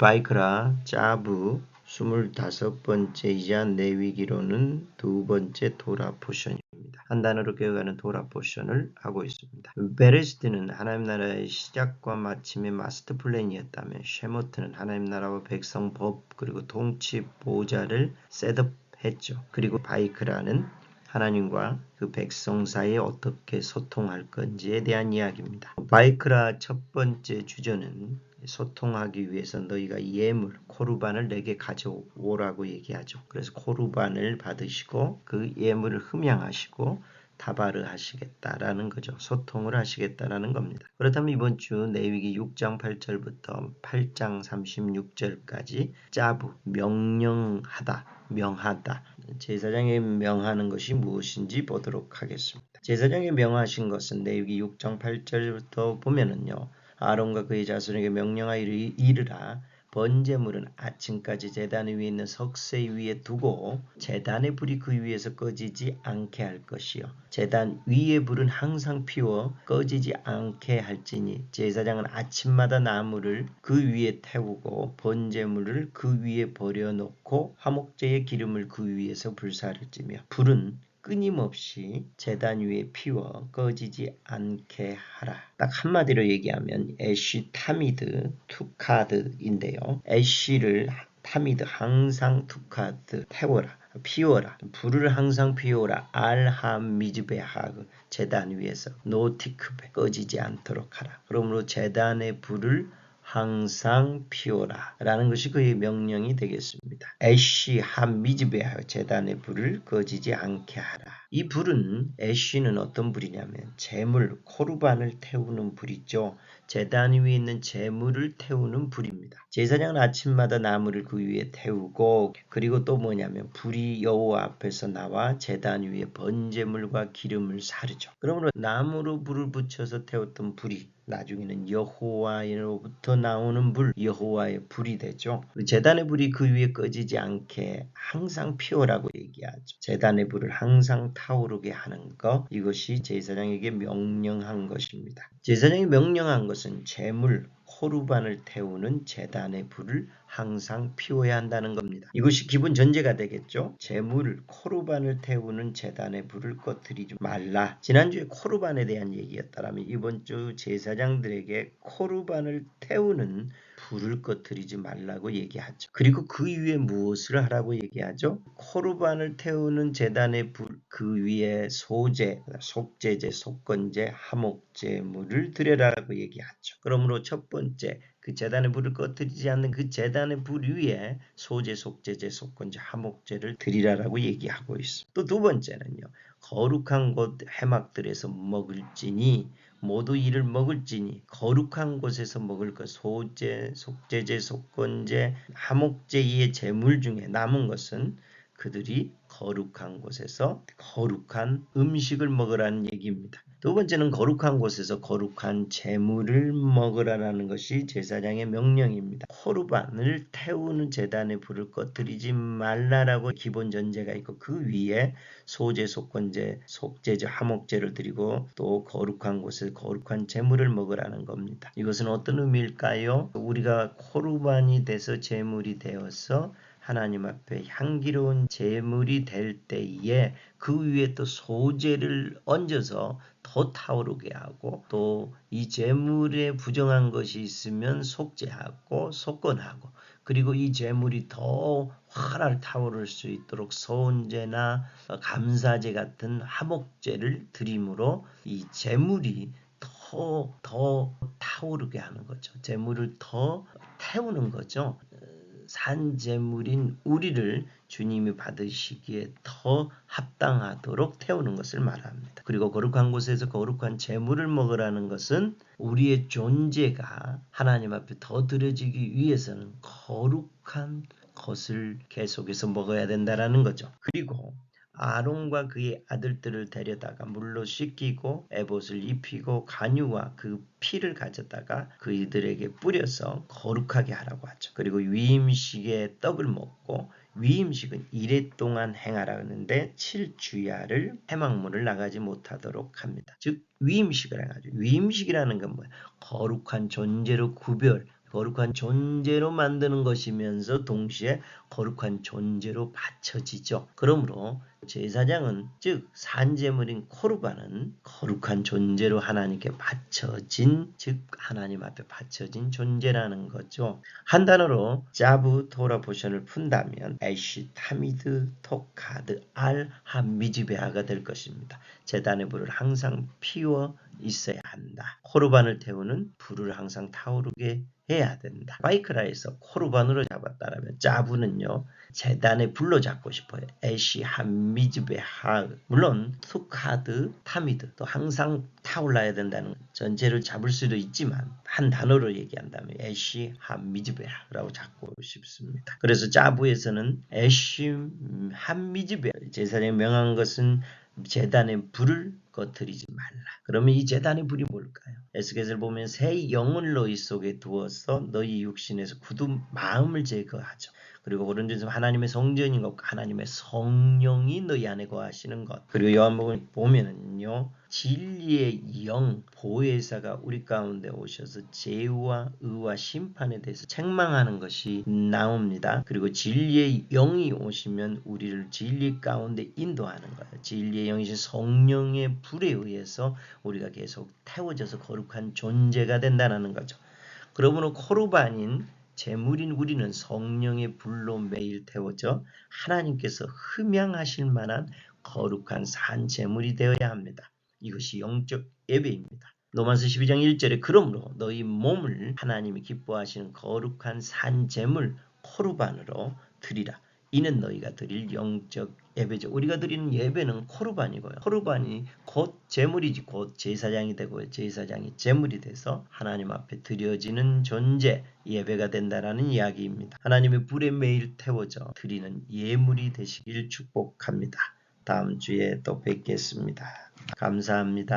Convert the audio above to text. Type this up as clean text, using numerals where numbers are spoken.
바이크라 짜부 25번째이자 내위기로는 두 번째 토라 포션입니다. 한 단어로 기억하는 토라 포션을 하고 있습니다. 베레시트는 하나님 나라의 시작과 마침의 마스터 플랜이었다면 쉐모트는 하나님 나라와 백성 법 그리고 통치 보좌를 셋업했죠. 그리고 바이크라는 하나님과 그 백성 사이에 어떻게 소통할 건지에 대한 이야기입니다. 바이크라 첫 번째 주제는 소통하기 위해서 너희가 예물, 코르반을 내게 가져오라고 얘기하죠. 그래서 코르반을 받으시고 그 예물을 흠양하시고 다바르 하시겠다라는 거죠. 소통을 하시겠다라는 겁니다. 그렇다면 이번 주 레위기 6장 8절부터 8장 36절까지 짜부, 명령하다, 명하다. 제사장이 명하는 것이 무엇인지 보도록 하겠습니다. 제사장이 명하신 것은 레위기 6장 8절부터 보면은요. 아론과 그의 자손에게 명령하여 이르라. 번제물은 아침까지 제단 위에 있는 석쇠 위에 두고 제단의 불이 그 위에서 꺼지지 않게 할 것이요. 제단 위의 불은 항상 피워 꺼지지 않게 할지니 제사장은 아침마다 나무를 그 위에 태우고 번제물을 그 위에 버려놓고 화목제의 기름을 그 위에서 불사를지며 불은 끊임없이 제단 위에 피워 꺼지지 않게 하라. 딱 한마디로 얘기하면 애쉬 타미드 투카드인데요. 애쉬를 타미드 항상 투카드 태워라. 피워라. 불을 항상 피워라. 알함 미즈베하그 제단 위에서 노티크베 꺼지지 않도록 하라. 그러므로 제단의 불을 항상 피워라 라는 것이 그의 명령이 되겠습니다. 애쉬 한 미즈베하여 제단의 불을 꺼지지 않게 하라. 이 불은 애쉬는 어떤 불이냐면 제물 코르반을 태우는 불이죠. 제단 위에 있는 제물을 태우는 불입니다. 제사장은 아침마다 나무를 그 위에 태우고 그리고 또 뭐냐면 불이 여호와 앞에서 나와 제단 위에 번제물과 기름을 사르죠. 그러므로 나무로 불을 붙여서 태웠던 불이 나중에는 여호와로부터 나오는 불, 여호와의 불이 되죠. 제단의 불이 그 위에 꺼지지 않게 항상 피워라고 얘기하죠. 제단의 불을 항상 타오르게 하는 것, 이것이 제사장에게 명령한 것입니다. 제사장이 명령한 것은 제물, 코르반을 태우는 제단의 불을 항상 피워야 한다는 겁니다. 이것이 기본 전제가 되겠죠. 제물, 코르반을 태우는 제단의 불을 꺼뜨리지 말라. 지난주에 코르반에 대한 얘기였다면 이번 주 제사장들에게 코르반을 태우는 불을 꺼뜨리지 말라고 얘기하죠. 그리고 그 위에 무엇을 하라고 얘기하죠? 코르반을 태우는 제단의 불, 그 위에 소제, 속제제, 속건제, 화목제물을 드려라라고 얘기하죠. 그러므로 첫 번째 그 제단의 불을 꺼뜨리지 않는 그 제단의 불 위에 소제, 속제제, 속건제, 화목제를 드리라라고 얘기하고 있습니다. 또 두 번째는요. 거룩한 곳 회막들에서 먹을지니 모두 이를 먹을지니 거룩한 곳에서 먹을 것 소제, 속제제, 속건제, 화목제의 제물 중에 남은 것은 그들이 거룩한 곳에서 거룩한 음식을 먹으라는 얘기입니다. 두 번째는 거룩한 곳에서 거룩한 제물을 먹으라는 것이 제사장의 명령입니다. 코르반을 태우는 제단의 불을 꺼뜨리지 말라라고 기본 전제가 있고 그 위에 소제, 속건제, 속제제, 화목제를 드리고 또 거룩한 곳에 거룩한 제물을 먹으라는 겁니다. 이것은 어떤 의미일까요? 우리가 코르반이 돼서 제물이 되어서 하나님 앞에 향기로운 제물이 될 때에 그 위에 또 소제를 얹어서 더 타오르게 하고 또 이 제물에 부정한 것이 있으면 속죄하고 속건하고 그리고 이 제물이 더 활활 타오를 수 있도록 소원제나 감사제 같은 화목제를 드림으로 이 제물이 더 타오르게 하는 거죠. 제물을 더 태우는 거죠. 산제물인 우리를 주님이 받으시기에 더 합당하도록 태우는 것을 말합니다. 그리고 거룩한 곳에서 거룩한 제물을 먹으라는 것은 우리의 존재가 하나님 앞에 더 드려지기 위해서는 거룩한 것을 계속해서 먹어야 된다는 거죠. 그리고 아론과 그의 아들들을 데려다가 물로 씻기고 에봇을 입히고 간유와 그 피를 가져다가 그들에게 뿌려서 거룩하게 하라고 하죠. 그리고 위임식에 떡을 먹고 위임식은 이래 동안 행하라 하는데 7주야를 해막문을 나가지 못하도록 합니다. 즉 위임식을 해가지고 위임식이라는 건 뭐예요? 거룩한 존재로 구별 거룩한 존재로 만드는 것이면서 동시에 거룩한 존재로 바쳐지죠. 그러므로 제사장은 즉 산제물인 코르반은 거룩한 존재로 하나님께 바쳐진 즉 하나님 앞에 바쳐진 존재라는 거죠. 한 단어로 자부 토라 포션을 푼다면 에시 타미드 토카드 알 하미즈베아가 될 것입니다. 제단의 불을 항상 피워 있어야 한다. 코르반을 태우는 불을 항상 타오르게 해야 된다. 바이크라에서 코르반으로 잡았다라면 자부는요 제단에 불로 잡고 싶어요. 에시 한미즈베하 물론 투카드 타미드 또 항상 타올라야 된다는 전체를 잡을 수도 있지만 한 단어로 얘기한다면 에시 한미즈베하라고 잡고 싶습니다. 그래서 자부에서는 에시 한미즈베 제사장이 명한 것은 제단에 불을 꺼뜨리지 말라. 그러면 이 제단의 불이 뭘까요? 에스겔을 보면 새 영을 너희 속에 두어서 너희 육신에서 굳은 마음을 제거하죠. 그리고 오른쪽에서 하나님의 성전인 것, 하나님의 성령이 너희 안에 거하시는 것. 그리고 요한복음 보면은요, 진리의 영 보혜사가 우리 가운데 오셔서 죄와 의와 심판에 대해서 책망하는 것이 나옵니다. 그리고 진리의 영이 오시면 우리를 진리 가운데 인도하는 거예요. 진리의 영이신 성령의 불에 의해서 우리가 계속 태워져서 거룩한 존재가 된다는 거죠. 그러므로 코르반인 제물인 우리는 성령의 불로 매일 태워져 하나님께서 흠양하실 만한 거룩한 산 제물이 되어야 합니다. 이것이 영적 예배입니다. 로마서 12장 1절에 그러므로 너희 몸을 하나님이 기뻐하시는 거룩한 산 제물 코르반으로 드리라. 이는 너희가 드릴 영적 예배죠. 우리가 드리는 예배는 코르반이고요. 코르반이 곧 제물이지 곧 제사장이 되고 제사장이 제물이 돼서 하나님 앞에 드려지는 존재 예배가 된다라는 이야기입니다. 하나님의 불에 매일 태워져 드리는 예물이 되시길 축복합니다. 다음 주에 또 뵙겠습니다. 감사합니다.